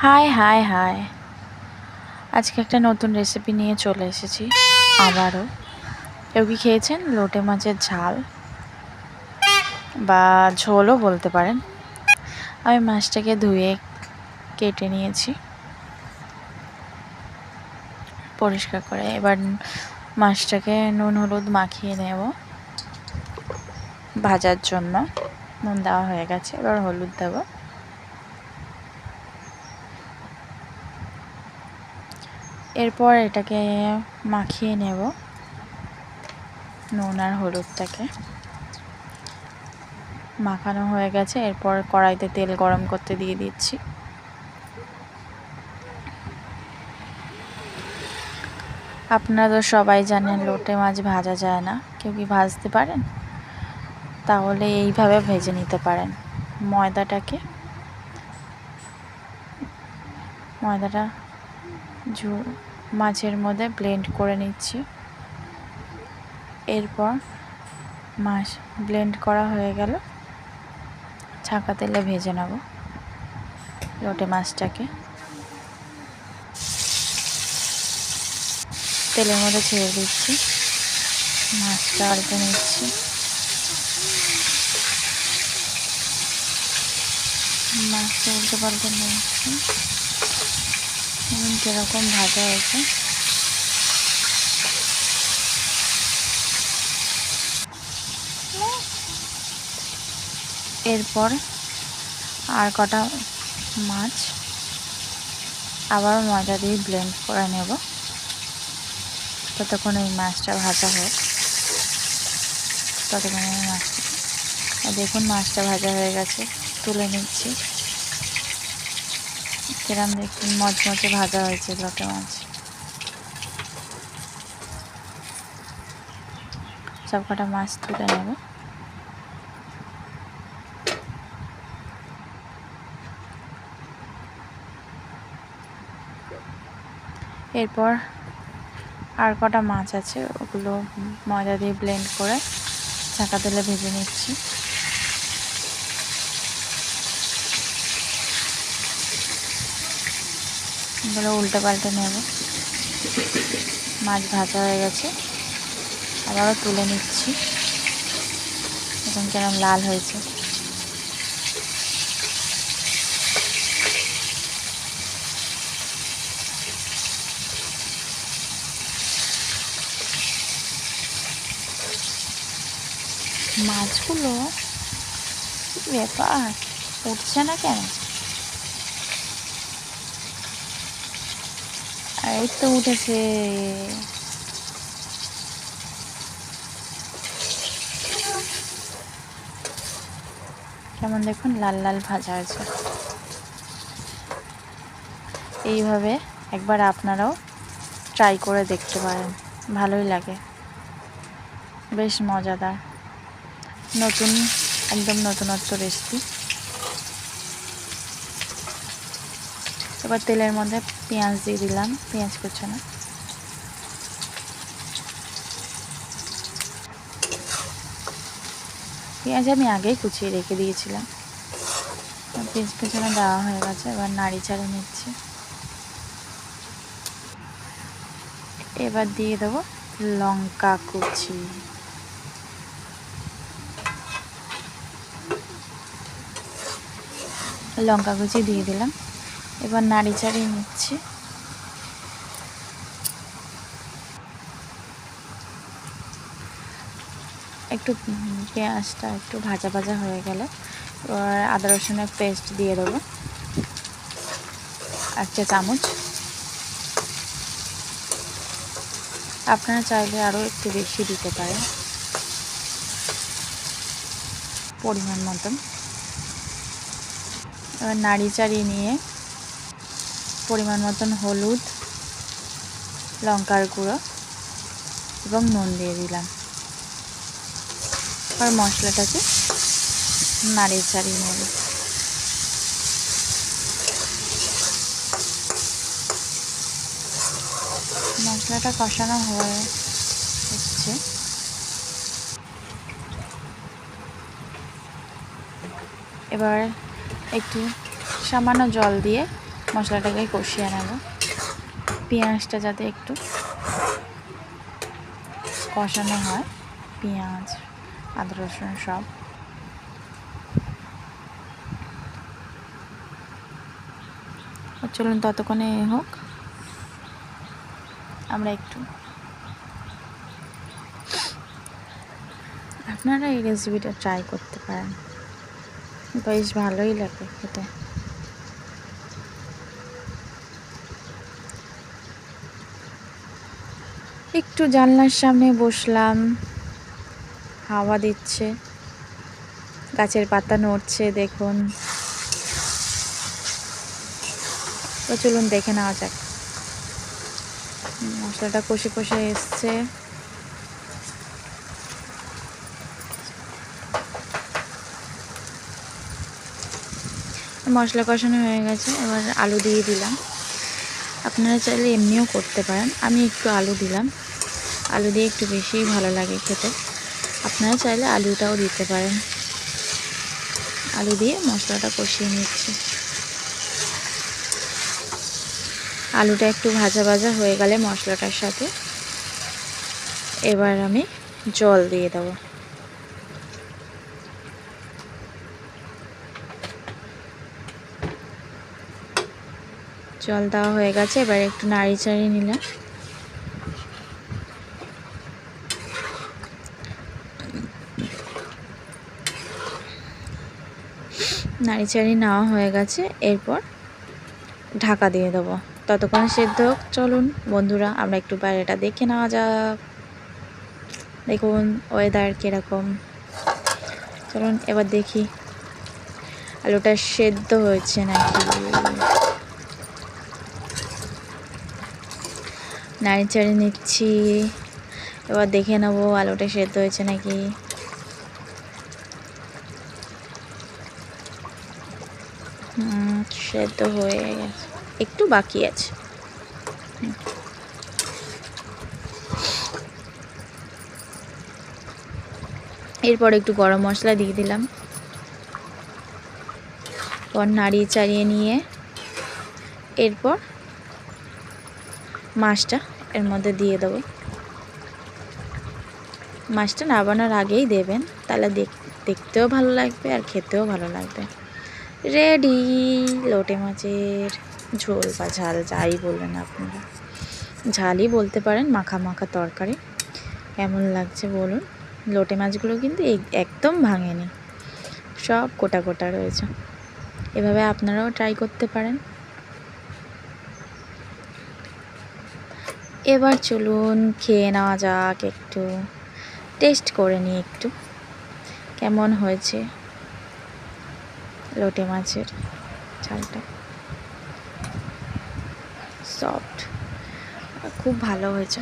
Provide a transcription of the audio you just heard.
High high high আজকে একটা নতুন রেসিপি নিয়ে চলে এসেছি আবারও। কেউ কি খেয়েছেন লোটে মাছের ঝাল বা ঝোলও বলতে পারেন? আমি মাছটাকে ধুয়ে কেটে নিয়েছি পরিষ্কার করে। এবার মাছটাকে নুন হলুদ মাখিয়ে নেব ভাজার জন্য। নুন দেওয়া হয়ে গেছে, এবার হলুদ দেব। এরপর এটাকে মাখিয়ে নেব নুন আর হলুদটাকে। মাখানো হয়ে গেছে, এরপর কড়াইতে তেল গরম করতে দিয়ে দিচ্ছি। আপনারা তো সবাই জানেন লোটে মাছ ভাজা যায় না। কেউ কি ভাজতে পারেন? তাহলে এইভাবে ভেজে নিতে পারেন। ময়দাটা মাছের মধ্যে ব্লেন্ড করে নিচ্ছি। এরপর মাছ ব্লেন্ড করা হয়ে গেল, ছাঁকা তেলে ভেজে নেব লোটে মাছটাকে। তেলের মধ্যে ছেড়ে দিচ্ছি, মাছটা আলটে নিচ্ছি। মাছটা উল্টে পাল্টে নিচ্ছি। কীরকম ভাজা হয়েছে। এরপর আর কটা মাছ আবার ময়দা দিয়ে ব্লেন্ড করে নেব, ততক্ষণ এই মাছটা ভাজা হোক। ততক্ষণ এই মাছটা দেখুন, মাছটা ভাজা হয়ে গেছে, তুলে নিচ্ছি। কিরম দেখুন মচমচে ভাজা হয়েছে লোটে মাছ। সব কটা মাছ তুলে নেব। এরপর আর কটা মাছ আছে, ওগুলো ময়দা দিয়ে ব্লেন্ড করে ছাঁকা তেলে ভেজে নিচ্ছি। এগুলো উল্টে পাল্টে নেব। মাছ ভাজা হয়ে গেছে, আবারও তুলে নিচ্ছি। এখন কেরম লাল হয়েছে। মাছগুলো ব্যাপার উঠছে না কেন? এই তো উঠেছে। কেমন দেখুন লাল লাল ভাজা হয়েছে। এইভাবে একবার আপনারাও ট্রাই করে দেখতে পারেন, ভালোই লাগে, বেশ মজাদার। একদম নতুনত্ব রেসিপি। এবার তেলের মধ্যে পেঁয়াজ দিয়ে দিলাম, পেঁয়াজ কুচানো। পেঁয়াজ আমি আগেই কুচিয়ে রেখে দিয়েছিলাম। পেঁয়াজ কুচানো দেওয়া হয়ে গেছে, এবার নাড়ি চাড়ে নিচ্ছি। এবার দিয়ে দেবো লঙ্কা কুচি। লঙ্কা কুচি দিয়ে দিলাম, এবার নাড়ি চাড়িয়ে নিচ্ছি। একটু পেঁয়াজটা একটু ভাজা ভাজা হয়ে গেলে এবার আদা রসুনের পেস্ট দিয়ে দেবো 1 চা চামচ। আপনারা চাইলে আরও একটু বেশি দিতে পারেন, পরিমাণ মতন। এবার নাড়ি চাড়িয়ে নিয়ে পরিমাণ মতন হলুদ, লঙ্কার গুঁড়ো এবং নুন দিয়ে দিলাম। আর মশলাটাকে নাড়িয়ে চাড়িয়ে নেব। মশলাটা কষানো হয়ে হচ্ছে। এবার একটু সামান্য জল দিয়ে মশলাটাকে কষিয়ে নেব, পেঁয়াজটা যাতে একটু কষানো হয়, পেঁয়াজ আদা রসুন সব। চলুন ততক্ষণে হোক, আমরা একটু, আপনারা এই রেসিপিটা ট্রাই করতে পারেন, বেশ ভালোই লাগে খেতে। একটু জানলার সামনে বসলাম, হাওয়া দিচ্ছে, গাছের পাতা নড়ছে দেখুন। তো চলুন দেখে নেওয়া যাক। মশলাটা কষে কষে এসছে, মশলা কষানো হয়ে গেছে। এবার আলু দিয়ে দিলাম, আপনারা চাইলে এমনিও করতে পারেন, আমি একটু আলু দিলাম, আলু দিয়ে একটু বেশিই ভালো লাগে খেতে, আপনারা চাইলে আলুটাও দিতে পারেন। আলু দিয়ে মশলাটা কষিয়ে নিচ্ছি। আলুটা একটু ভাজা ভাজা হয়ে গেলে মশলাটার সাথে এবার আমি জল দিয়ে দেব। জল দেওয়া হয়ে গেছে, এবার একটু নাড়ি চাড়িয়ে নিলাম। নাড়ি চাড়িয়ে নেওয়া হয়ে গেছে, এরপর ঢাকা দিয়ে দেবো, ততক্ষণ সেদ্ধ হোক। চলুন বন্ধুরা আমরা একটু বাইরেটা দেখে নেওয়া যাক। দেখুন ওয়েদার কীরকম। চলুন এবার দেখি আলুটা সেদ্ধ হয়েছে নাকি। নাড়ি চাড়িয়ে নিচ্ছি, এবার দেখে নেবো আলুটা সেদ্ধ হয়েছে নাকি। সেদ্ধ হয়ে গেছে, একটু বাকি আছে। এরপর একটু গরম মশলা দিয়ে দিলাম, পর নাড়িয়ে চাড়িয়ে নিয়ে এরপর মাছটা এর মধ্যে দিয়ে দেবো। মাছটা নামানোর আগেই দেবেন, তাহলে দেখতেও ভালো লাগবে আর খেতেও ভালো লাগবে। রেডি লোটে মাছের ঝোল বা ঝাল, যাই বললেন আপনারা, ঝালই বলতে পারেন, মাখা মাখা তরকারি। কেমন লাগছে বলুন। লোটে মাছগুলো কিন্তু একদম ভাঙেনি, সব গোটা গোটা রয়েছে। এভাবে আপনারাও ট্রাই করতে পারেন। এবার চলুন খেয়ে নেওয়া যাক, একটু টেস্ট করে নিই একটু কেমন হয়েছে লোটে মাছের ঝালটা। সফট, খুব ভালো হয়েছে।